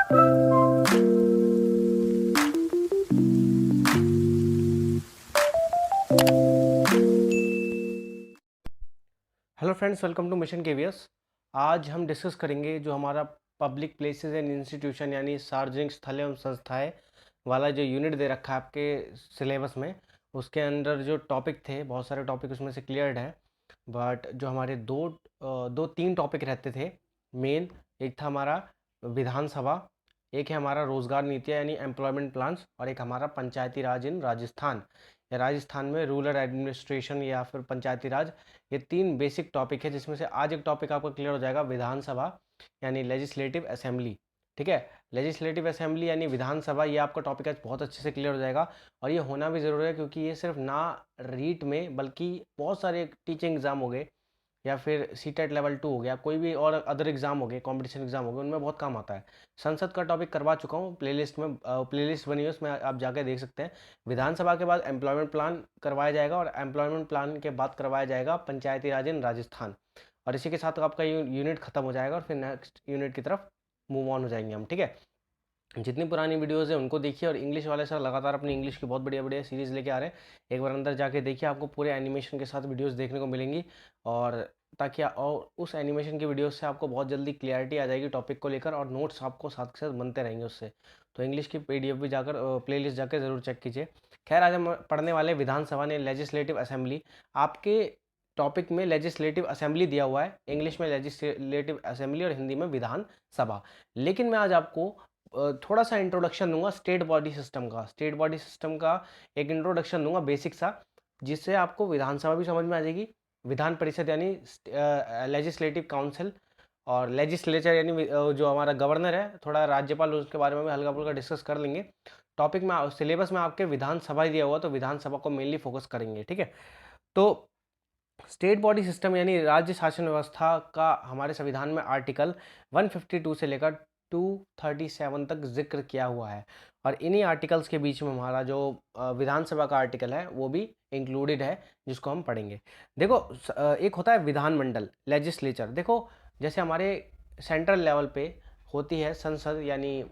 Hello friends, welcome to mission KVS. आज हम discuss करेंगे जो हमारा पब्लिक प्लेसेस एंड इंस्टीट्यूशन यानी सार्वजनिक स्थल एवं संस्थाएं वाला जो यूनिट दे रखा है आपके सिलेबस में, उसके अंदर जो टॉपिक थे, बहुत सारे टॉपिक उसमें से क्लियर्ड है। बट जो हमारे दो तीन टॉपिक रहते थे मेन, एक था हमारा विधानसभा, एक है हमारा रोजगार नीतियाँ यानी एम्प्लॉयमेंट प्लान्स, और एक हमारा पंचायती राज इन राजस्थान या राजस्थान में रूरल एडमिनिस्ट्रेशन या फिर पंचायती राज। ये तीन बेसिक टॉपिक है जिसमें से आज एक टॉपिक आपका क्लियर हो जाएगा, विधानसभा यानी लेजिस्लेटिव असेंबली। ठीक है, लेजिस्लेटिव असेंबली यानी विधानसभा, ये आपका टॉपिक आज बहुत अच्छे से क्लियर हो जाएगा। और ये होना भी ज़रूरी है क्योंकि ये सिर्फ ना रीट में बल्कि बहुत सारे टीचिंग एग्जाम हो गए या फिर सीटेट लेवल 2 हो गया, कोई भी और अदर एग्जाम हो गए, कंपटीशन एग्जाम हो गए, उनमें बहुत काम आता है। संसद का टॉपिक करवा चुका हूँ, प्लेलिस्ट में प्लेलिस्ट बनी है, उसमें आप जाकर देख सकते हैं। विधानसभा के बाद एम्प्लॉयमेंट प्लान करवाया जाएगा और एम्प्लॉयमेंट प्लान के बाद करवाया जाएगा पंचायती राज इन राजस्थान। और इसी के साथ आपका यूनिट खत्म हो जाएगा और फिर नेक्स्ट यूनिट की तरफ मूव ऑन हो जाएंगे हम। ठीक है, जितनी पुरानी वीडियोज़ है उनको देखिए, और इंग्लिश वाले सर लगातार अपनी इंग्लिश की बहुत बढ़िया बढ़िया सीरीज़ लेके आ रहे हैं। एक बार अंदर जाके देखिए, आपको पूरे एनिमेशन के साथ वीडियोस देखने को मिलेंगी, और ताकि और उस एनिमेशन की वीडियोस से आपको बहुत जल्दी क्लियरिटी आ जाएगी टॉपिक को लेकर, और नोट्स आपको साथ के साथ बनते रहेंगे उससे। तो इंग्लिश की PDF भी जाकर प्लेलिस्ट जाकर ज़रूर चेक कीजिए। खैर, आज हम पढ़ने वाले विधानसभा ने लेजिस्लेटिव असेंबली। आपके टॉपिक में लेजिस्लेटिव असेंबली दिया हुआ है, इंग्लिश में लेजिस्लेटिव असेंबली और हिंदी में विधानसभा। लेकिन मैं आज आपको थोड़ा सा इंट्रोडक्शन दूंगा स्टेट बॉडी सिस्टम का। स्टेट बॉडी सिस्टम का एक इंट्रोडक्शन दूंगा बेसिक सा, जिससे आपको विधानसभा भी समझ में आ जाएगी, विधान परिषद यानी लेजिस्लेटिव काउंसिल, और लेजिस्लेचर यानी जो हमारा गवर्नर है, थोड़ा राज्यपाल, उसके बारे में भी हल्का फुल्का डिस्कस कर लेंगे। टॉपिक में सिलेबस में आपके विधानसभा ही दिया हुआ, तो विधानसभा को मेनली फोकस करेंगे। ठीक है, तो स्टेट बॉडी सिस्टम यानी राज्य शासन व्यवस्था का हमारे संविधान में आर्टिकल 152 से लेकर 237 तक जिक्र किया हुआ है, और इन्हीं आर्टिकल्स के बीच में हमारा जो विधानसभा का आर्टिकल है वो भी इंक्लूडेड है, जिसको हम पढ़ेंगे। देखो, एक होता है विधानमंडल, लेजिस्लेचर। देखो, जैसे हमारे सेंट्रल लेवल पे होती है संसद, यानी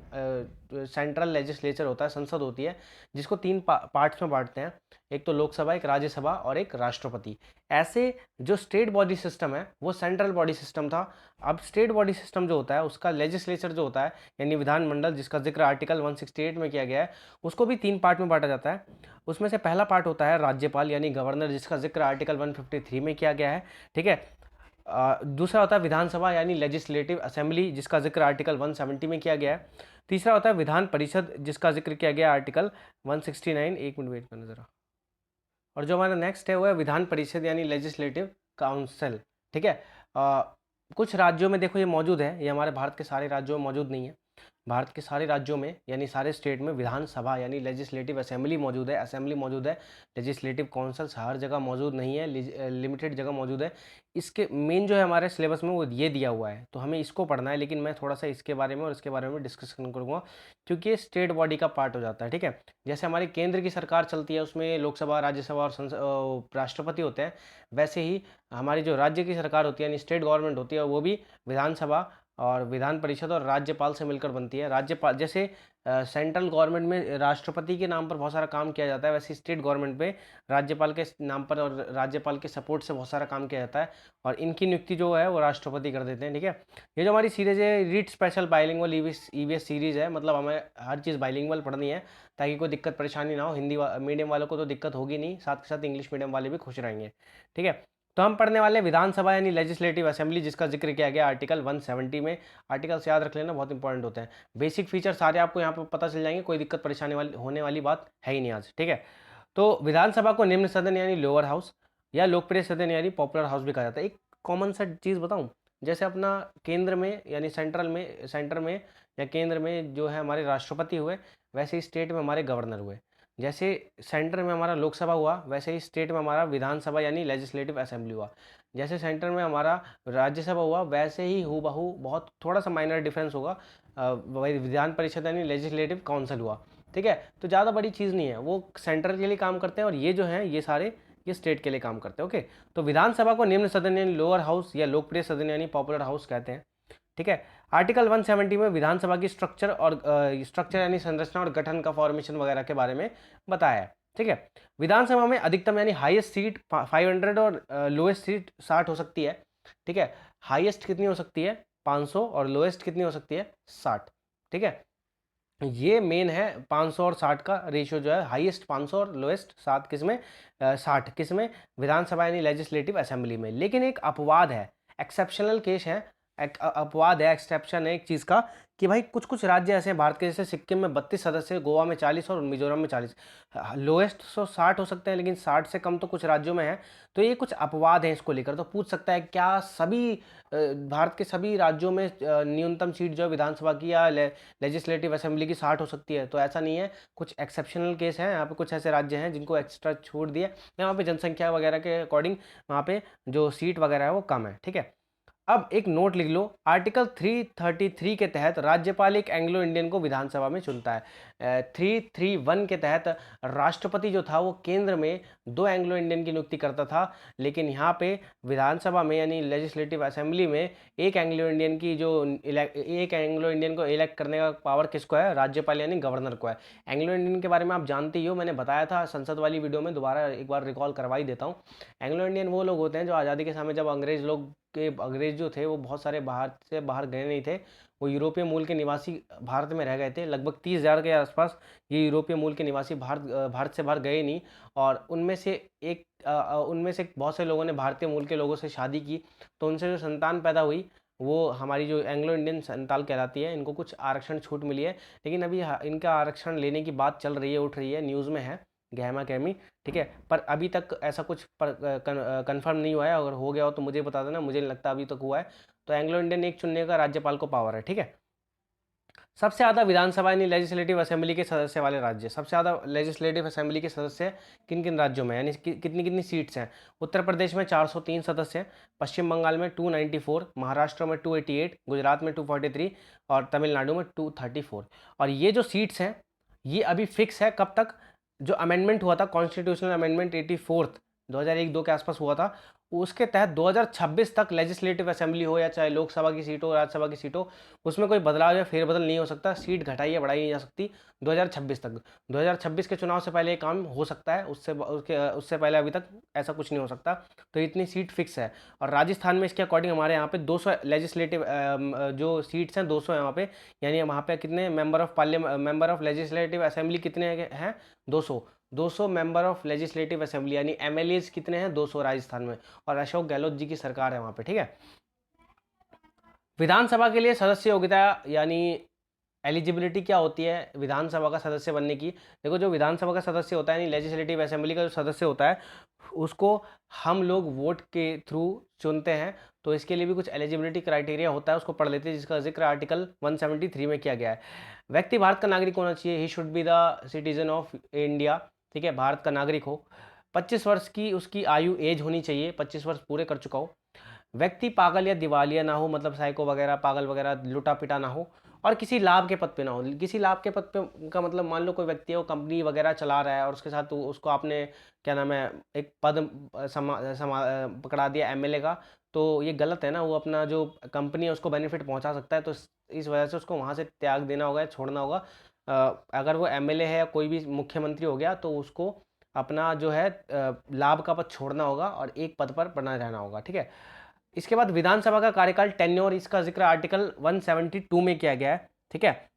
सेंट्रल लेजिस्लेचर होता है, संसद होती है, जिसको तीन पार्ट्स में बांटते हैं, एक तो लोकसभा, एक राज्यसभा और एक राष्ट्रपति। ऐसे जो स्टेट बॉडी सिस्टम है वो सेंट्रल बॉडी सिस्टम था। अब स्टेट बॉडी सिस्टम जो होता है उसका लेजिस्लेचर जो होता है यानी विधानमंडल, जिसका जिक्र आर्टिकल 168 में किया गया है, उसको भी तीन पार्ट में बांटा जाता है। उसमें से पहला पार्ट होता है राज्यपाल यानी गवर्नर, जिसका जिक्र आर्टिकल 153 में किया गया है। ठीक है, दूसरा होता है विधानसभा यानी लेजिस्लेटिव असेंबली, जिसका जिक्र आर्टिकल 170 में किया गया है। तीसरा होता है विधान परिषद, जिसका जिक्र किया गया आर्टिकल 169। एक मिनट वेट करना ज़रा। और जो हमारा नेक्स्ट है वो है विधान परिषद यानी लेजिस्लेटिव काउंसिल। ठीक है, कुछ राज्यों में देखो ये मौजूद है, ये हमारे भारत के सारे राज्यों में मौजूद नहीं है। भारत के सारे राज्यों में यानी सारे स्टेट में विधानसभा यानी लेजिस्लेटिव असेंबली मौजूद है, असेंबली मौजूद है। लेजिस्लेटिव काउंसिल हर जगह मौजूद नहीं है, लिमिटेड जगह मौजूद है। इसके मेन जो है हमारे सिलेबस में वो ये दिया हुआ है, तो हमें इसको पढ़ना है। लेकिन मैं थोड़ा सा इसके बारे में और इसके बारे में डिस्कशन करूँगा, क्योंकि ये स्टेट बॉडी का पार्ट हो जाता है। ठीक है, जैसे हमारी केंद्र की सरकार चलती है, उसमें लोकसभा, राज्यसभा और राष्ट्रपति होते हैं, वैसे ही हमारी जो राज्य की सरकार होती है यानी स्टेट गवर्नमेंट होती है, वो भी विधानसभा और विधान परिषद और राज्यपाल से मिलकर बनती है। राज्यपाल जैसे सेंट्रल गवर्नमेंट में राष्ट्रपति के नाम पर बहुत सारा काम किया जाता है, वैसे स्टेट गवर्नमेंट पे राज्यपाल के नाम पर और राज्यपाल के सपोर्ट से बहुत सारा काम किया जाता है, और इनकी नियुक्ति जो है वो राष्ट्रपति कर देते हैं। ठीक है, ये जो हमारी सीरीज है read special bilingual EVS series है, मतलब हमें हर चीज़ बाइलिंगुअल पढ़नी है ताकि कोई दिक्कत परेशानी ना हो। हिंदी मीडियम वालों को तो दिक्कत होगी नहीं, साथ के साथ इंग्लिश मीडियम वाले भी खुश रहेंगे। ठीक है, तो हम पढ़ने वाले विधानसभा यानी लेजिस्लेटिव असेंबली, जिसका जिक्र किया गया आर्टिकल 170 में। आर्टिकल्स याद रख लेना, बहुत इंपॉर्टेंट होते हैं। बेसिक फीचर सारे आपको यहाँ पर पता चल जाएंगे, कोई दिक्कत परेशानी वाली होने वाली बात है ही नहीं आज। ठीक है, तो विधानसभा को निम्न सदन यानी लोअर हाउस या लोकप्रिय सदन यानी पॉपुलर हाउस भी कहा जाता है। एक कॉमन सा चीज़ बताऊँ, जैसे अपना केंद्र में यानी सेंटर में या केंद्र में जो है हमारे राष्ट्रपति हुए, वैसे ही स्टेट में हमारे गवर्नर हुए। जैसे सेंटर में हमारा लोकसभा हुआ, वैसे ही स्टेट में हमारा विधानसभा यानी लेजिस्लेटिव असेंबली हुआ। जैसे सेंटर में हमारा राज्यसभा हुआ, वैसे ही हूबहू, बहुत थोड़ा सा माइनर डिफरेंस होगा, वही विधान परिषद यानी लेजिस्लेटिव काउंसिल हुआ। ठीक है, तो ज़्यादा बड़ी चीज़ नहीं है, वो सेंटर के लिए काम करते हैं, और ये जो हैं ये सारे ये स्टेट के लिए काम करते हैं। ओके, तो विधानसभा को निम्न सदन यानी लोअर हाउस या लोकप्रिय सदन यानी पॉपुलर हाउस कहते हैं। ठीक है, आर्टिकल 170 में विधानसभा की स्ट्रक्चर और स्ट्रक्चर यानी संरचना और गठन का फॉर्मेशन वगैरह के बारे में बताया है। ठीक है, विधानसभा में अधिकतम यानी हाईएस्ट सीट 500 और लोएस्ट सीट 60 हो सकती है। ठीक है, हाईएस्ट कितनी हो सकती है 500 और लोएस्ट कितनी हो सकती है 60। ठीक है, ये मेन है 500 और 60 का रेशियो जो है, हाईएस्ट 500 और लोएस्ट 7 किस में 60 किस में, विधानसभा यानी लेजिस्लेटिव असेंबली में। लेकिन एक अपवाद है, एक्सेप्शनल केस है, एक अपवाद है, एक्सेप्शन है एक चीज़ का कि भाई कुछ कुछ राज्य ऐसे हैं भारत के, जैसे सिक्किम में 32 सदस्य, गोवा में 40 और मिजोरम में 40। लोएस्ट 60 हो सकते हैं लेकिन 60 से कम तो कुछ राज्यों में है। तो ये कुछ अपवाद हैं इसको लेकर। तो पूछ सकता है क्या सभी भारत के सभी राज्यों में न्यूनतम सीट जो है विधानसभा की या लेजिस्लेटिव असेंबली की 60 हो सकती है? तो ऐसा नहीं है, कुछ एक्सेप्शनल केस हैं। यहाँ पे कुछ ऐसे राज्य हैं जिनको एक्स्ट्रा छूट दिए, यहाँ पे जनसंख्या वगैरह के अकॉर्डिंग वहाँ पे जो सीट वगैरह है वो कम है। ठीक है, अब एक नोट लिख लो, आर्टिकल 333 के तहत राज्यपाल एक एंग्लो इंडियन को विधानसभा में चुनता है। 331 के तहत राष्ट्रपति जो था वो केंद्र में 2 एंग्लो इंडियन की नियुक्ति करता था, लेकिन यहाँ पे विधानसभा में यानी लेजिस्लेटिव असेंबली में एक एंग्लो इंडियन की जो एक एंग्लो इंडियन को इलेक्ट करने का पावर किसको है? राज्यपाल यानी गवर्नर को है। एंग्लो इंडियन के बारे में आप जानते ही हो, मैंने बताया था संसद वाली वीडियो में, दोबारा एक बार रिकॉल करवा ही देता हूँ। एंग्लो इंडियन वो लोग होते हैं जो आज़ादी के समय जब अंग्रेज जो थे वो बहुत सारे भारत से बाहर गए नहीं थे, वो यूरोपीय मूल के निवासी भारत में रह गए थे। लगभग 30,000 के आसपास ये यूरोपीय मूल के निवासी भारत से बाहर गए नहीं, और उनमें से बहुत से लोगों ने भारतीय मूल के लोगों से शादी की, तो उनसे जो संतान पैदा हुई वो हमारी जो एंग्लो इंडियन संतान कहलाती है। इनको कुछ आरक्षण छूट मिली है, लेकिन अभी इनका आरक्षण लेने की बात चल रही है, उठ रही है, न्यूज़ में है गहमा गहमी। ठीक है, पर अभी तक ऐसा कुछ कंफर्म नहीं हुआ है। अगर हो गया हो तो मुझे बता देना, मुझे नहीं लगता अभी तक हुआ है। तो एंग्लो इंडियन एक चुनने का राज्यपाल को पावर है। ठीक है, सबसे ज़्यादा विधानसभा यानी लेजिस्लेटिव असेंबली के सदस्य वाले राज्य, सबसे ज़्यादा लेजिस्लेटिव असेंबली के सदस्य किन किन राज्यों में, यानी कितनी कितनी सीट्स हैं? उत्तर प्रदेश में 403 सदस्य हैं, पश्चिम बंगाल में 294, महाराष्ट्र में 288, गुजरात में 243 और तमिलनाडु में 234। और ये जो सीट्स हैं ये अभी फिक्स है कब तक? जो अमेंडमेंट हुआ था, कॉन्स्टिट्यूशनल अमेंडमेंट 84 2001-2 के आसपास हुआ था, उसके तहत 2026 तक लेजिस्लेटिव असेंबली हो या चाहे लोकसभा की सीट हो, राज्यसभा की सीट हो, उसमें कोई बदलाव या फेरबदल नहीं हो सकता, सीट घटाई या बढ़ाई नहीं जा सकती 2026 तक। 2026 के चुनाव से पहले ये काम हो सकता है, उससे पहले अभी तक ऐसा कुछ नहीं हो सकता। तो इतनी सीट फिक्स है। और राजस्थान में इसके अकॉर्डिंग हमारे यहाँ पे 200 लेजिस्लेटिव जो सीट्स हैं 200 है वहाँ पे, यानी वहाँ पे कितने मेंबर ऑफ लेजिस्लेटिव असेंबली कितने हैं? 200 मेंबर ऑफ लेजिस्लेटिव असेंबली यानी एमएलएज कितने हैं? 200 राजस्थान में। और अशोक गहलोत जी की सरकार है वहाँ पे। ठीक है, विधानसभा के लिए सदस्य योग्यता यानी एलिजिबिलिटी क्या होती है विधानसभा का सदस्य बनने की? देखो, जो विधानसभा का सदस्य होता है यानी लेजिस्लेटिव असेंबली का जो सदस्य होता है उसको हम लोग वोट के थ्रू चुनते हैं। तो इसके लिए भी कुछ एलिजिबिलिटी क्राइटेरिया होता है, उसको पढ़ लेते हैं, जिसका जिक्र आर्टिकल 173 में किया गया है। व्यक्ति भारत का नागरिक होना चाहिए, he should be the citizen of India. ठीक है, भारत का नागरिक हो। 25 वर्ष की उसकी आयु एज होनी चाहिए, 25 वर्ष पूरे कर चुका हो। व्यक्ति पागल या दिवालिया ना हो, मतलब साइको वगैरह, पागल वगैरह, लुटा पिटा ना हो, और किसी लाभ के पद पे ना हो। किसी लाभ के पद पे का मतलब, मान लो कोई व्यक्ति है वो कंपनी वगैरह चला रहा है और उसके साथ उसको आपने क्या नाम है एक पद पकड़ा दिया एमएलए का, तो ये गलत है ना। वो अपना जो कंपनी है उसको बेनिफिट पहुंचा सकता है, तो इस वजह से उसको वहाँ से त्याग देना होगा, छोड़ना होगा। अगर वो एमएलए है या कोई भी मुख्यमंत्री हो गया तो उसको अपना जो है लाभ का पद छोड़ना होगा और एक पद पर बना रहना होगा। ठीक है, इसके बाद विधानसभा का कार्यकाल टेन्योर, इसका जिक्र आर्टिकल 172 में किया गया है। ठीक है,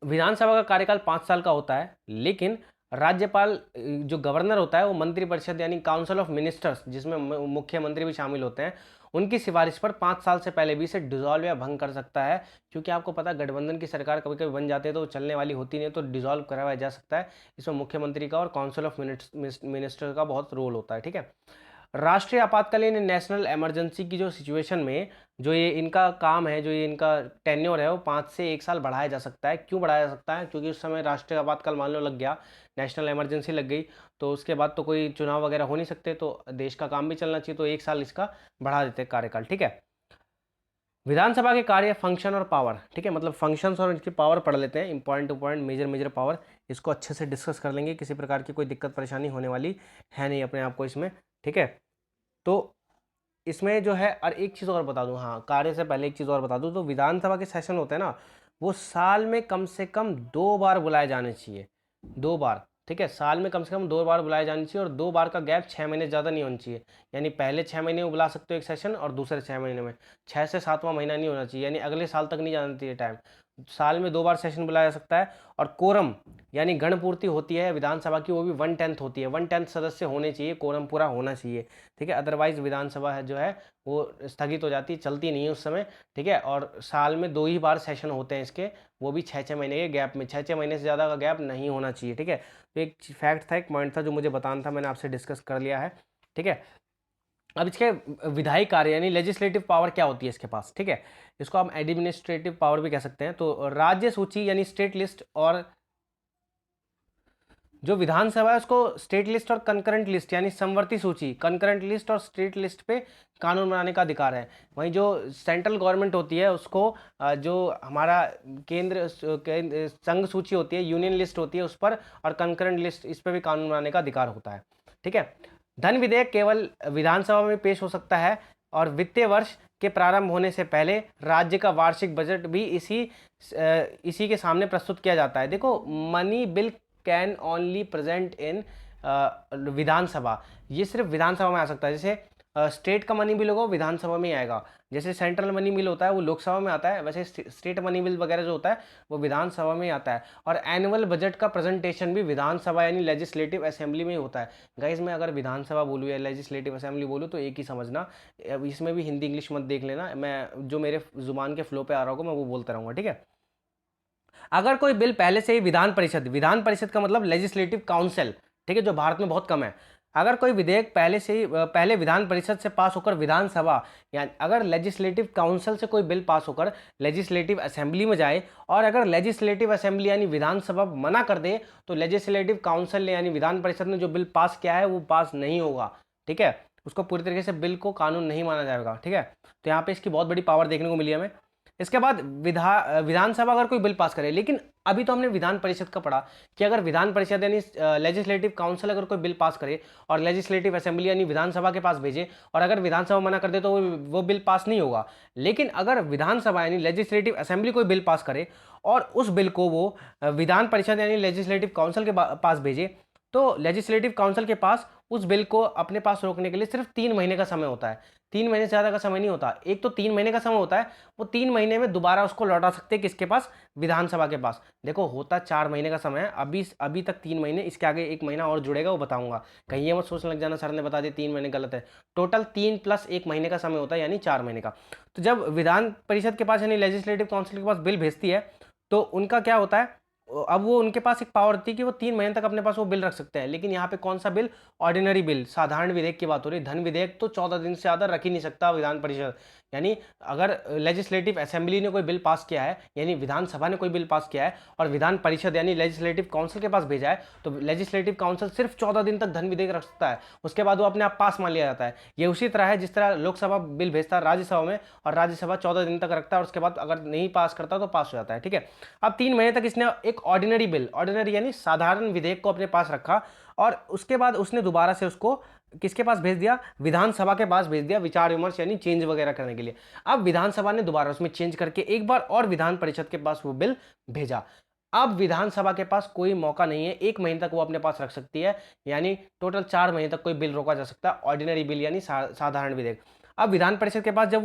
विधानसभा का कार्यकाल 5 साल का होता है, लेकिन राज्यपाल जो गवर्नर होता है वो मंत्रिपरिषद यानी काउंसिल ऑफ मिनिस्टर्स, जिसमें मुख्यमंत्री भी शामिल होते हैं, उनकी सिफारिश पर 5 साल से पहले भी इसे डिसॉल्व या भंग कर सकता है। क्योंकि आपको पता है गठबंधन की सरकार कभी कभी बन जाती है तो चलने वाली होती नहीं, तो डिसॉल्व करवाया जा सकता है। इसमें मुख्यमंत्री का और काउंसिल ऑफ मिनिस्टर का बहुत रोल होता है। ठीक है, राष्ट्रीय आपातकालीन नेशनल इमरजेंसी की जो सिचुएशन में जो ये इनका काम है, जो ये इनका टेन्योर है, वो 5 से 1 साल बढ़ाया जा सकता है। क्यों बढ़ाया जा सकता है? क्योंकि उस समय राष्ट्रीय आपातकाल मान लो लग गया, नेशनल इमरजेंसी लग गई, तो उसके बाद तो कोई चुनाव वगैरह हो नहीं सकते, तो देश का काम भी चलना चाहिए, तो 1 साल इसका बढ़ा देते हैं कार्यकाल। ठीक है, विधानसभा के कार्य, फंक्शन और पावर। ठीक है, मतलब फंक्शंस और इनकी पावर पढ़ लेते हैं, important two point, major power. इसको अच्छे से डिस्कस कर लेंगे, किसी प्रकार की कोई दिक्कत परेशानी होने वाली है नहीं अपने आप को इसमें। ठीक है, तो इसमें जो है, और एक चीज़ और बता दूं, हाँ कार्य से पहले एक चीज़ और बता दूं, तो विधानसभा के सेशन होते हैं ना, वो साल में कम से कम 2 बार बुलाए जाने चाहिए, 2 बार, ठीक है, साल में कम से कम 2 बार बुलाए जाने चाहिए, और 2 बार का गैप 6 महीने से ज़्यादा नहीं होना चाहिए। यानी पहले 6 महीने में बुला सकते हो एक सेशन, और दूसरे 6 महीने में, 6 से 7वां महीना नहीं होना चाहिए, यानी अगले साल तक नहीं जाना चाहिए टाइम। साल में 2 बार सेशन बुलाया जा सकता है। और कोरम यानी गणपूर्ति होती है विधानसभा की, वो भी 1/10 होती है, 1/10 सदस्य होने चाहिए, कोरम पूरा होना चाहिए, ठीक है, अदरवाइज विधानसभा है जो है वो स्थगित हो जाती है, चलती नहीं है उस समय, ठीक है। और साल में 2 ही बार सेशन होते हैं इसके, वो भी 6-6 महीने के गैप में, 6-6 महीने से ज़्यादा का गैप नहीं होना चाहिए, ठीक है। तो एक फैक्ट था, एक पॉइंट था जो मुझे बताना था, मैंने आपसे डिस्कस कर लिया है, ठीक है। अब इसके विधायी कार्य यानी लेजिस्लेटिव पावर क्या होती है इसके पास, ठीक है, इसको हम एडमिनिस्ट्रेटिव पावर भी कह सकते हैं। तो राज्य सूची यानी स्टेट लिस्ट, और जो विधानसभा है उसको स्टेट लिस्ट और कंकरेंट लिस्ट यानी समवर्ती सूची, कंकरेंट लिस्ट और स्टेट लिस्ट पे कानून बनाने का अधिकार है। वहीं जो सेंट्रल गवर्नमेंट होती है उसको जो हमारा संघ सूची होती है, यूनियन लिस्ट होती है, उस पर, और कंकरेंट लिस्ट, इस पर भी कानून बनाने का अधिकार होता है, ठीक है। धन विधेयक केवल विधानसभा में पेश हो सकता है, और वित्तीय वर्ष के प्रारंभ होने से पहले राज्य का वार्षिक बजट भी इसी के सामने प्रस्तुत किया जाता है। देखो, money bill can only present in Vidhan Sabha, ये सिर्फ विधानसभा में आ सकता है। जैसे स्टेट का मनी बिल होगा वो विधानसभा में ही आएगा, जैसे सेंट्रल मनी बिल होता है वो लोकसभा में आता है, वैसे स्टेट मनी बिल वगैरह जो होता है वो विधानसभा में ही आता है। और एनुअल बजट का प्रेजेंटेशन भी विधानसभा यानी लेजिस्लेटिव असेंबली में ही होता है। गाइस, मैं अगर विधानसभा बोलूँ या लेजिस्लेटिव असेंबली बोलूँ तो एक ही समझना, अब इसमें भी हिंदी इंग्लिश मत देख लेना, मैं जो मेरे जुबान के फ्लो पे आ रहा होगा मैं वो बोलता रहूँगा, ठीक है। अगर कोई बिल पहले से ही विधान परिषद का मतलब लेजिस्लेटिव काउंसिल, ठीक है, जो भारत में बहुत कम है, अगर कोई विधेयक पहले विधान परिषद से पास होकर विधानसभा, यानी अगर लेजिस्लेटिव काउंसिल से कोई बिल पास होकर लेजिस्लेटिव असेंबली में जाए, और अगर लेजिस्लेटिव असेंबली यानी विधानसभा मना कर दे, तो लेजिस्लेटिव काउंसिल ने यानी विधान परिषद ने जो बिल पास किया है वो पास नहीं होगा, ठीक है, उसको पूरी तरीके से बिल को कानून नहीं माना जाएगा, ठीक है। तो यहाँ पे इसकी बहुत बड़ी पावर देखने को मिली हमें। इसके बाद विधानसभा अगर कोई बिल पास करे, लेकिन अभी तो हमने विधान परिषद का पढ़ा कि अगर विधान परिषद यानी लेजिस्लेटिव काउंसिल अगर कोई बिल पास करे और लेजिस्लेटिव असेंबली यानी विधानसभा के पास भेजे, और अगर विधानसभा मना कर दे तो वो बिल पास नहीं होगा। लेकिन अगर विधानसभा यानी लेजिस्लेटिव असेंबली कोई बिल पास करे और उस बिल को वो विधान परिषद यानी लेजिस्लेटिव काउंसिल के पास भेजे, तो लेजिस्लेटिव काउंसिल के पास उस बिल को अपने पास रोकने के लिए सिर्फ 3 महीने का समय होता है। 3 महीने से ज़्यादा का समय नहीं होता। एक तो 3 महीने का समय होता है, वो 3 महीने में दोबारा उसको लौटा सकते हैं किसके पास, विधानसभा के पास। देखो, होता 4 महीने का समय है, अभी तक 3 महीने, इसके आगे 1 महीना और जुड़ेगा, वो बताऊंगा। कहीं ये मत सोचने लग जाना सर ने बता दिया 3 महीने, गलत है। टोटल 3+1 महीने का समय होता है, यानी 4 महीने का। तो जब विधान परिषद के पास यानी लेजिस्लेटिव काउंसिल के पास बिल भेजती है, तो उनका क्या होता है, अब वो उनके पास एक पावर होती है कि वो 3 महीने तक अपने पास वो बिल रख सकते हैं। लेकिन यहाँ पे कौन सा बिल, ऑर्डिनरी बिल, साधारण विधेयक की बात हो रही है। धन विधेयक तो 14 दिन से ज़्यादा रख ही नहीं सकता विधान परिषद। यानी अगर लेजिस्लेटिव असेंबली ने कोई बिल पास किया है, यानी विधानसभा ने कोई बिल पास किया है, और विधान परिषद यानी लेजिस्लेटिव काउंसिल के पास भेजा है, तो लेजिस्लेटिव काउंसिल सिर्फ 14 दिन तक धन विधेयक रख सकता है, उसके बाद वो अपने आप पास मान लिया जाता है। ये उसी तरह है जिस तरह लोकसभा बिल भेजता है राज्यसभा में, और राज्यसभा 14 दिन तक रखता है, और उसके बाद अगर नहीं पास करता तो पास हो जाता है, ठीक है। अब 3 महीने तक इसने एक ऑर्डिनरी बिल, ऑर्डिनरी यानी साधारण विधेयक को अपने पास रखा, और उसके बाद उसने दोबारा से उसको किसके पास भेज दिया, विधानसभा के पास भेज दिया, विचार विमर्श यानी चेंज वगैरह करने के लिए। अब विधानसभा ने दोबारा उसमें चेंज करके एक बार और विधान परिषद के पास वो बिल भेजा। अब विधानसभा के पास कोई मौका नहीं है, 1 महीने तक वो अपने पास रख सकती है, यानी टोटल 4 महीने तक कोई बिल रोका जा सकता है, ऑर्डिनरी बिल यानी साधारण विधेयक। अब विधान परिषद के पास जब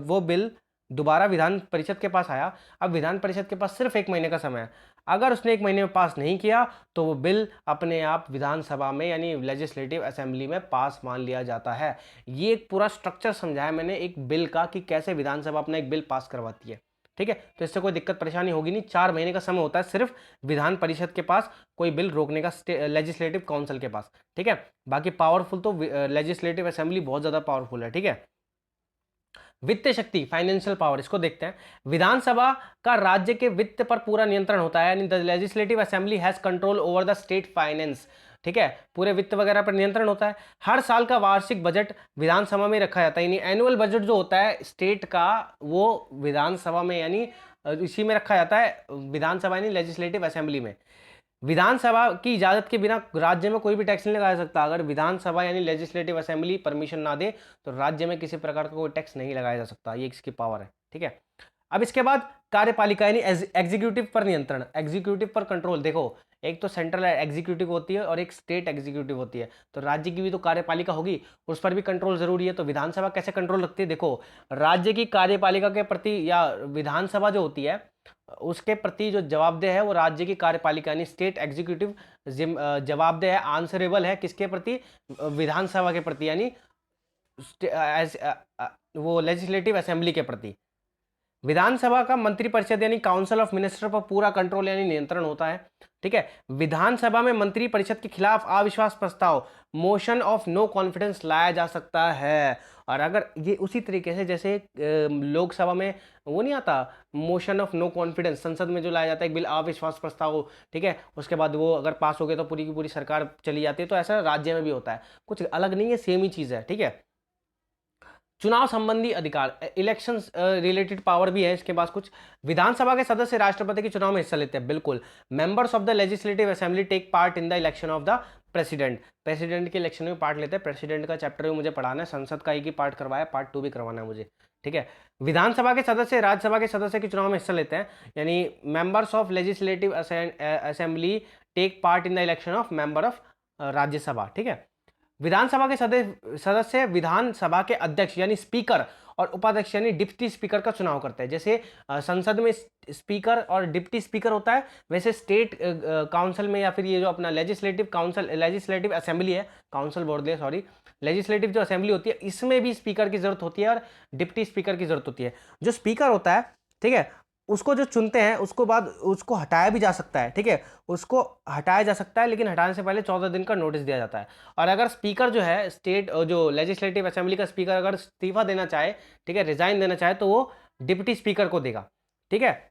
वो बिल दोबारा विधान परिषद के पास आया, अब विधान परिषद के पास सिर्फ 1 महीने का समय है। अगर उसने 1 महीने में पास नहीं किया, तो वो बिल अपने आप विधानसभा में यानी लेजिस्लेटिव असेंबली में पास मान लिया जाता है। ये एक पूरा स्ट्रक्चर समझाया मैंने एक बिल का कि कैसे विधानसभा अपना एक बिल पास करवाती है, ठीक है। तो इससे कोई दिक्कत परेशानी होगी नहीं। 4 महीने का समय होता है सिर्फ विधान परिषद के पास कोई बिल रोकने का, लेजिस्लेटिव काउंसिल के पास, ठीक है। बाकी पावरफुल तो लेजिस्लेटिव असेंबली बहुत ज़्यादा पावरफुल है, ठीक है। वित्तीय शक्ति, फाइनेंशियल पावर, इसको देखते हैं। विधानसभा का राज्य के वित्त पर पूरा नियंत्रण होता है, यानी the legislative assembly has control over the state finance, ठीक है, पूरे वित्त वगैरह पर नियंत्रण होता है। हर साल का वार्षिक बजट विधानसभा में रखा जाता है, यानी एनुअल बजट जो होता है स्टेट का, वो विधानसभा में यानी इसी में रखा जाता है, विधानसभा यानी लेजिस्लेटिव असेंबली में। विधानसभा की इजाजत के बिना राज्य में कोई भी टैक्स नहीं लगाया जा सकता। अगर विधानसभा यानी लेजिस्लेटिव असेंबली परमिशन ना दे तो राज्य में किसी प्रकार का कोई टैक्स नहीं लगाया जा सकता। ये इसकी पावर है, ठीक है। अब इसके बाद कार्यपालिका यानी एग्जीक्यूटिव पर नियंत्रण, एग्जीक्यूटिव पर कंट्रोल। देखो, एक तो सेंट्रल एग्जीक्यूटिव होती है और एक स्टेट एग्जीक्यूटिव होती है, तो राज्य की भी तो कार्यपालिका होगी, उस पर भी कंट्रोल जरूरी है। तो विधानसभा कैसे कंट्रोल रखती है? देखो, राज्य की कार्यपालिका के प्रति या विधानसभा जो होती है उसके प्रति जो जवाबदेह है वो राज्य की कार्यपालिका यानी स्टेट एग्जीक्यूटिव जवाबदेह है, आंसरेबल है किसके प्रति? विधानसभा के प्रति, यानी वो लेजिस्लेटिव असेंबली के प्रति। विधानसभा का मंत्रिपरिषद यानी काउंसिल ऑफ मिनिस्टर पर पूरा कंट्रोल यानी नियंत्रण होता है, ठीक है। विधानसभा में मंत्रिपरिषद के खिलाफ अविश्वास प्रस्ताव, मोशन ऑफ नो कॉन्फिडेंस लाया जा सकता है। और अगर ये उसी तरीके से जैसे लोकसभा में वो नहीं आता मोशन ऑफ नो कॉन्फिडेंस, संसद में जो लाया जाता है एक बिल अविश्वास प्रस्ताव, ठीक है, उसके बाद वो अगर पास हो गए तो पूरी की पूरी सरकार चली जाती है, तो ऐसा राज्य में भी होता है, कुछ अलग नहीं है, सेम ही चीज है, ठीक है। चुनाव संबंधी अधिकार, इलेक्शन रिलेटेड पावर भी है इसके पास कुछ। विधानसभा के सदस्य राष्ट्रपति के चुनाव में हिस्सा लेते हैं, बिल्कुल। Members of the legislative assembly take part in the election of the president, president के इलेक्शन में पार्ट लेते हैं। प्रेसिडेंट का चैप्टर भी मुझे पढ़ाना है, संसद का एक ही पार्ट करवाया, पार्ट 2 भी करवाना है मुझे, ठीक है। विधानसभा के सदस्य राज्यसभा के सदस्य के चुनाव में हिस्सा लेते हैं, यानी members of legislative assembly take part in the election of member of Rajya Sabha, ठीक है। विधानसभा के सदस्य विधानसभा के अध्यक्ष यानी स्पीकर और उपाध्यक्ष यानी डिप्टी स्पीकर का चुनाव करते हैं। जैसे संसद में स्पीकर और डिप्टी स्पीकर होता है, वैसे स्टेट काउंसिल में या फिर ये जो अपना लेजिस्लेटिव काउंसिल, लेजिस्लेटिव असेंबली है, काउंसिल बोल दिया सॉरी, लेजिस्लेटिव जो असेंबली होती है इसमें भी स्पीकर की जरूरत होती है और डिप्टी स्पीकर की जरूरत होती है। जो स्पीकर होता है, ठीक है, उसको जो चुनते हैं उसको बाद उसको हटाया भी जा सकता है, ठीक है, उसको हटाया जा सकता है, लेकिन हटाने से पहले 14 दिन का नोटिस दिया जाता है। और अगर स्पीकर जो है स्टेट जो लेजिस्लेटिव असेंबली का स्पीकर अगर इस्तीफा देना चाहे, ठीक है, रिजाइन देना चाहे, तो वो डिप्टी स्पीकर को देगा, ठीक है।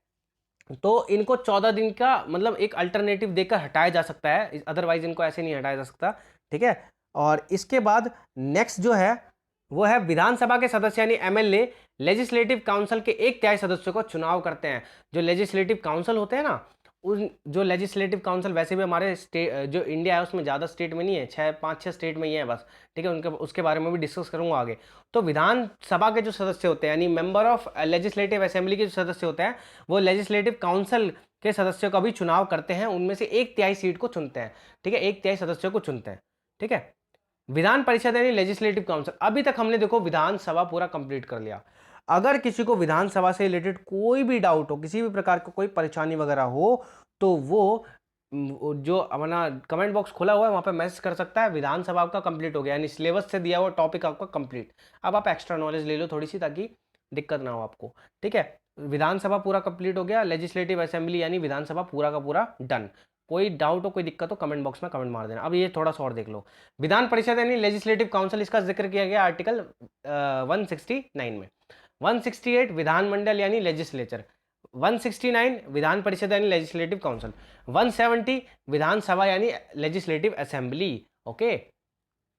तो इनको 14 दिन का मतलब एक अल्टरनेटिव देकर हटाया जा सकता है, अदरवाइज इनको ऐसे नहीं हटाया जा सकता, ठीक है। और इसके बाद नेक्स्ट जो है वो है विधानसभा के सदस्य यानी एमएलए लेजिस्लेटिव काउंसिल के 1/3 सदस्यों को चुनाव करते हैं। जो लेजिस्लेटिव काउंसिल होते हैं ना, उन जो लेजिस्लेटिव काउंसिल वैसे भी हमारे स्टेट जो इंडिया है उसमें ज़्यादा स्टेट में नहीं है, 5-6 स्टेट में ही है बस, ठीक है, उनके उसके बारे में भी डिस्कस करूंगा आगे। तो विधानसभा के जो सदस्य होते हैं यानी मेंबर ऑफ लेजिस्लेटिव असेंबली के जो सदस्य होते हैं वो लेजिस्लेटिव काउंसिल के सदस्यों का भी चुनाव करते हैं, उनमें से 1/3 सीट को चुनते हैं, ठीक है, 1/3 सदस्यों को चुनते हैं, ठीक है। विधान परिषद यानी लेजिस्लेटिव काउंसिल, अभी तक हमने देखो विधानसभा पूरा कंप्लीट कर लिया। अगर किसी को विधानसभा से रिलेटेड कोई भी डाउट हो, किसी भी प्रकार का कोई परेशानी वगैरह हो, तो वो जो अपना कमेंट बॉक्स खुला हुआ है वहां पे मैसेज कर सकता है। विधानसभा आपका कंप्लीट हो गया, यानी सिलेबस से दिया हुआ टॉपिक आपका कंप्लीट। अब आप एक्स्ट्रा नॉलेज ले लो थोड़ी सी ताकि दिक्कत ना हो आपको, ठीक है। विधानसभा पूरा कंप्लीट हो गया, लेजिस्लेटिव असेंबली यानी विधानसभा पूरा का पूरा डन। कोई डाउट हो कोई दिक्कत हो कमेंट बॉक्स में कमेंट मार देना। अब ये थोड़ा सा और देख लो, विधान परिषद यानी लेजिस्लेटिव काउंसिल, इसका जिक्र किया गया आर्टिकल 169 में। 168 विधानमंडल यानी लेजिस्लेचर, 169 विधान परिषद यानी लेजिस्लेटिव काउंसिल, 170 विधानसभा यानी लेजिस्लेटिव असेंबली, ओके,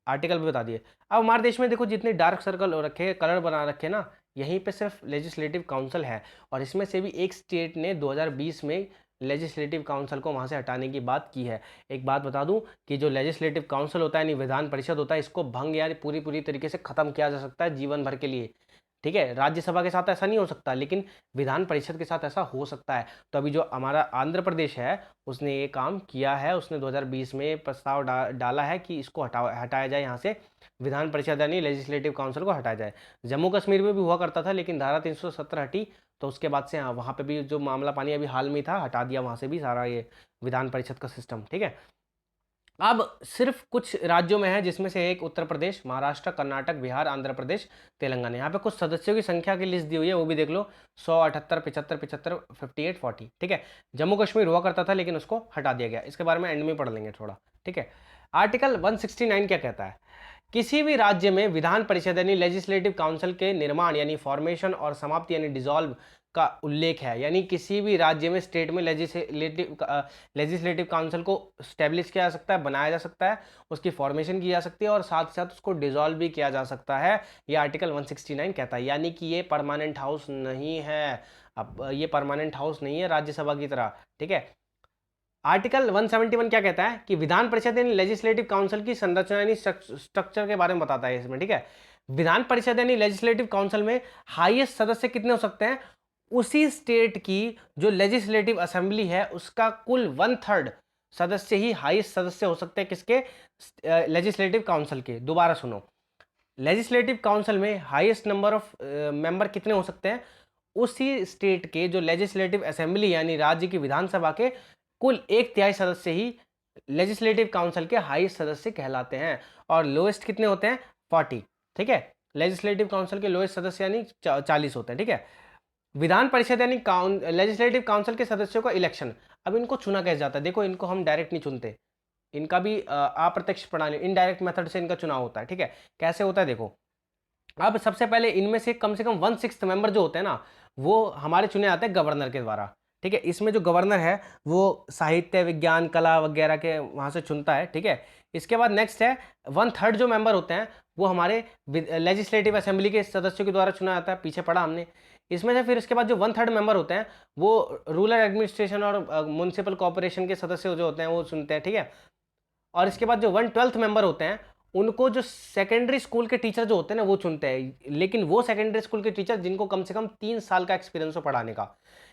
आर्टिकल भी बता दिए। अब हमारे देश में देखो जितने डार्क सर्कल हो रखे, कलर बना रखे ना, यहीं पे सिर्फ लेजिस्लेटिव काउंसिल है, और इसमें से भी एक स्टेट ने 2020 में लेजिस्लेटिव काउंसिल को वहाँ से हटाने की बात की है। एक बात बता दूं कि जो लेजिस्लेटिव काउंसिल होता है यानी विधान परिषद होता है, इसको भंग यानी पूरी पूरी तरीके से खत्म किया जा सकता है जीवन भर के लिए, ठीक है। राज्यसभा के साथ ऐसा नहीं हो सकता, लेकिन विधान परिषद के साथ ऐसा हो सकता है। तो अभी जो हमारा आंध्र प्रदेश है उसने ये काम किया है, उसने 2020 में प्रस्ताव डाला है कि इसको हटाया जाए, यहाँ से विधान परिषद यानी लेजिस्लेटिव काउंसिल को हटाया जाए। जम्मू कश्मीर में भी हुआ करता था, लेकिन धारा 370 हटी, तो उसके बाद से हाँ वहाँ पे भी जो मामला पानी अभी हाल में था, हटा दिया वहाँ से भी सारा ये विधान परिषद का सिस्टम, ठीक है। अब सिर्फ कुछ राज्यों में है, जिसमें से एक उत्तर प्रदेश, महाराष्ट्र, कर्नाटक, बिहार, आंध्र प्रदेश, तेलंगाना। यहाँ पे कुछ सदस्यों की संख्या की लिस्ट दी हुई है, वो भी देख लो, 100, 78, 75, 75, 58, 40, ठीक है। जम्मू कश्मीर हुआ करता था लेकिन उसको हटा दिया गया, इसके बारे में एंड में पढ़ लेंगे थोड़ा, ठीक है। आर्टिकल 169 क्या कहता है? किसी भी राज्य में विधान परिषद यानी लेजिस्लेटिव काउंसिल के निर्माण यानी फॉर्मेशन और समाप्ति यानी डिसॉल्व का उल्लेख है। यानी किसी भी राज्य में स्टेट में लेजिस्लेटिव काउंसिल को स्टेब्लिश किया जा सकता है, बनाया जा सकता है, उसकी फॉर्मेशन की जा सकती है और साथ साथ उसको डिसॉल्व भी किया जा सकता है। ये आर्टिकल 169 कहता है, यानी कि ये परमानेंट हाउस नहीं है। अब ये परमानेंट हाउस नहीं है राज्यसभा की तरह, ठीक है। आर्टिकल 171 क्या कहता है कि विधान परिषद यानी लेजिस्लेटिव काउंसिल की संरचना यानी स्ट्रक्चर के बारे में बताता है इसमें, ठीक है। विधान परिषद यानी लेजिस्लेटिव काउंसिल में हाईएस्ट सदस्य कितने हो सकते हैं, उसी स्टेट की जो लेजिस्लेटिव असेंबली है उसका कुल 1/3 सदस्य ही हाईएस्ट सदस्य हो सकते हैं किसके, लेजिस्लेटिव काउंसिल के। दोबारा सुनो, लेजिस्लेटिव काउंसिल में हाईएस्ट नंबर ऑफ मेंबर कितने हो सकते हैं, उसी स्टेट के जो लेजिस्लेटिव असेंबली यानी राज्य की विधानसभा के कुल 1/3 सदस्य ही लेजिस्लेटिव काउंसिल के हाईएस्ट सदस्य कहलाते हैं। और लोएस्ट कितने होते हैं, 40, ठीक है। लेजिस्लेटिव काउंसिल के लोएस्ट सदस्य यानी 40 होते हैं, ठीक है। विधान परिषद यानी लेजिस्लेटिव काउंसिल के सदस्यों का इलेक्शन। अब इनको चुना कैसे जाता है, देखो इनको हम डायरेक्ट नहीं चुनते, इनका भी अप्रत्यक्ष प्रणाली इनडायरेक्ट मेथड से इनका चुनाव होता है, ठीक है। कैसे होता है देखो, अब सबसे पहले इनमें से कम 1/6 मेंबर जो होते हैं ना, वो हमारे चुने आते हैं गवर्नर के द्वारा, ठीक है। इसमें जो गवर्नर है वो साहित्य विज्ञान कला वगैरह के वहाँ से चुनता है, ठीक है। इसके बाद नेक्स्ट है 1/3 जो मेंबर होते हैं वो हमारे लेजिस्लेटिव असेंबली के सदस्यों के द्वारा चुना जाता है, पीछे पढ़ा हमने। इसमें से फिर इसके बाद जो 1/3 मेंबर होते हैं वो रूरल एडमिनिस्ट्रेशन और म्यूनसिपल कॉर्पोरेशन के सदस्य जो होते हैं वो चुनते हैं, ठीक है। और इसके बाद जो 1/12 मेंबर होते हैं उनको जो सेकेंडरी स्कूल के टीचर जो होते हैं ना वो चुनते हैं, लेकिन वो सेकेंडरी स्कूल के टीचर जिनको कम से कम 3 साल का एक्सपीरियंस हो पढ़ाने का।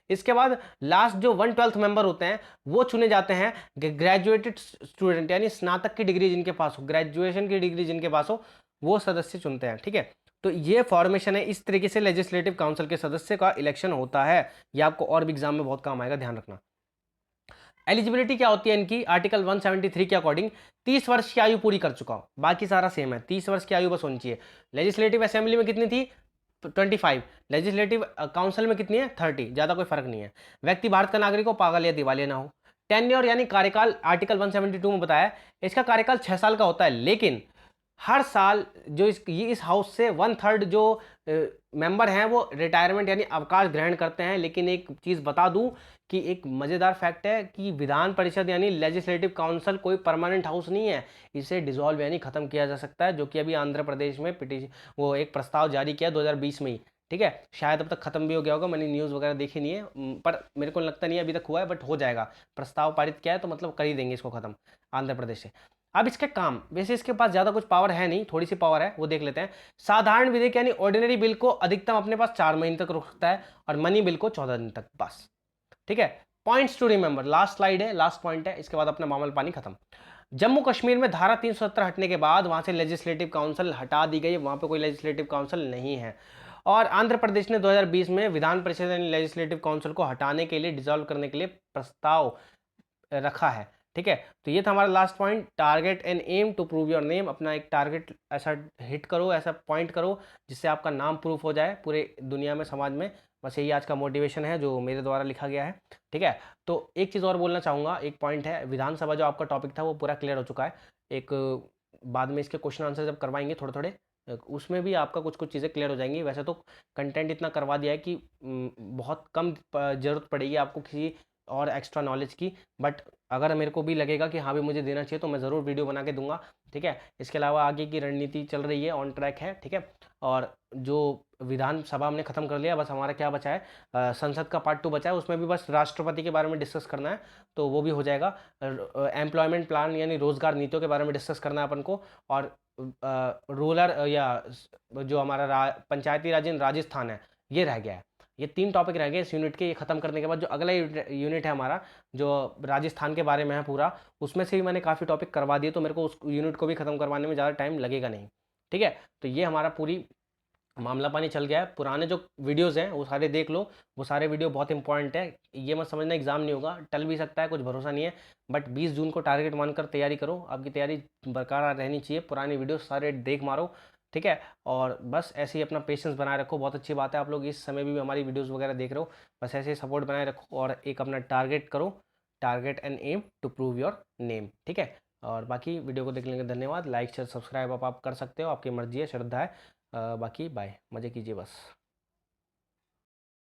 इसके बाद लास्ट जो 1/12 मेंबर होते हैं वो चुने जाते हैं ग्रेजुएटेड स्टूडेंट यानी स्नातक की डिग्री जिनके पास हो, ग्रेजुएशन की डिग्री जिनके पास हो, वो सदस्य चुनते हैं, ठीक है। तो ये फॉर्मेशन है, इस तरीके से लेजिस्लेटिव काउंसिल के सदस्य का इलेक्शन होता है। ये आपको और भी एग्जाम में बहुत काम आएगा, ध्यान रखना। एलिजिबिलिटी क्या होती है इनकी, आर्टिकल 173 के अकॉर्डिंग 30 वर्ष की आयु पूरी कर चुका हो, बाकी सारा सेम है, 30 वर्ष की आयु बस होनी चाहिए। लेजिस्लेटिव असेंबली में कितनी थी, 25, लेजिस्लेटिव काउंसिल में कितनी है, 30, ज़्यादा कोई फर्क नहीं है। व्यक्ति भारत का नागरिक हो, पागल या दिवालिया ना हो। टेन्योर यानी कार्यकाल आर्टिकल 172 में बताया इसका कार्यकाल 6 साल का होता है, लेकिन हर साल जो इस हाउस से 1/3 जो मेंबर हैं वो रिटायरमेंट यानी अवकाश ग्रहण करते हैं। लेकिन एक चीज़ बता दूं कि एक मज़ेदार फैक्ट है कि विधान परिषद यानी लेजिस्लेटिव काउंसिल कोई परमानेंट हाउस नहीं है, इसे डिसॉल्व यानी ख़त्म किया जा सकता है, जो कि अभी आंध्र प्रदेश में पिटीशन वो एक प्रस्ताव जारी किया 2020 में ही, ठीक है। शायद अब तक ख़त्म भी हो गया होगा, मैंने न्यूज़ वगैरह देखी नहीं है, पर मेरे को लगता नहीं है अभी तक हुआ है, बट हो जाएगा। प्रस्ताव पारित किया है तो मतलब कर ही देंगे इसको ख़त्म आंध्र प्रदेश से। अब इसके काम, वैसे इसके पास ज़्यादा कुछ पावर है नहीं, थोड़ी सी पावर है, वो देख लेते हैं। साधारण विधेयक यानी ऑर्डिनरी बिल को अधिकतम अपने पास 4 महीने तक रोक सकता है और मनी बिल को 14 दिन तक, बस, ठीक है। Points to remember, last slide है, लास्ट पॉइंट है, इसके बाद अपना मामला पानी खत्म। जम्मू कश्मीर में धारा 370 हटने के बाद वहां से लेजिस्लेटिव काउंसिल हटा दी गई, वहां पे कोई लेजिस्लेटिव काउंसिल नहीं है। और आंध्र प्रदेश ने 2020 में विधान परिषद यानी लेजिस्लेटिव काउंसिल को हटाने के लिए, डिसॉल्व करने के लिए प्रस्ताव रखा है, ठीक है। तो ये था हमारा last point, target and aim to prove your name. अपना एक टारगेट ऐसा हिट करो, ऐसा पॉइंट करो जिससे आपका नाम प्रूफ हो जाए पूरे दुनिया में, समाज में। बस यही आज का मोटिवेशन है जो मेरे द्वारा लिखा गया है, ठीक है। तो एक चीज़ और बोलना चाहूँगा, एक पॉइंट है, विधानसभा जो आपका टॉपिक था वो पूरा क्लियर हो चुका है। एक बाद में इसके क्वेश्चन आंसर जब करवाएंगे थोड़े थोड़े, उसमें भी आपका कुछ कुछ चीज़ें क्लियर हो जाएंगी। वैसे तो कंटेंट इतना करवा दिया है कि बहुत कम ज़रूरत पड़ेगी आपको किसी और एक्स्ट्रा नॉलेज की, बट अगर मेरे को भी लगेगा कि हाँ भी मुझे देना चाहिए तो मैं ज़रूर वीडियो बना के दूंगा, ठीक है। इसके अलावा आगे की रणनीति चल रही है, ऑन ट्रैक है, ठीक है। और जो विधानसभा हमने ख़त्म कर लिया, बस हमारा क्या बचा है, संसद का पार्ट 2 बचा है, उसमें भी बस राष्ट्रपति के बारे में डिस्कस करना है, तो वो भी हो जाएगा। एम्प्लॉयमेंट प्लान यानी रोज़गार नीतियों के बारे में डिस्कस करना है अपन को। और रूरल या जो हमारा पंचायती राज इन राजस्थान है, ये रह गया है। ये 3 टॉपिक रह गए इस यूनिट के। ये खत्म करने के बाद जो अगला यूनिट है हमारा, जो राजस्थान के बारे में है पूरा, उसमें से भी मैंने काफ़ी टॉपिक करवा दिए, तो मेरे को उस यूनिट को भी खत्म करवाने में ज़्यादा टाइम लगेगा नहीं, ठीक है। तो ये हमारा पूरी मामला पानी चल गया है। पुराने जो वीडियोज़ हैं वो सारे देख लो, वो सारे वीडियो बहुत इंपॉर्टेंट है। ये मत समझना एग्जाम नहीं होगा, टल भी सकता है, कुछ भरोसा नहीं है, बट 20 जून को टारगेट मानकर तैयारी करो, आपकी तैयारी बरकरार रहनी चाहिए। पुरानी वीडियो सारे देख मारो, ठीक है। और बस ऐसे ही अपना पेशेंस बनाए रखो, बहुत अच्छी बात है आप लोग इस समय भी हमारी वीडियोज़ वगैरह देख रहे हो, बस ऐसे ही सपोर्ट बनाए रखो और एक अपना टारगेट करो, target and aim to prove your name, ठीक है। और बाकी वीडियो को देखने के लिए धन्यवाद। लाइक शेयर सब्सक्राइब आप कर सकते हो, आपकी मर्जी है, श्रद्धा है। बाकी बाय, मज़े कीजिए बस।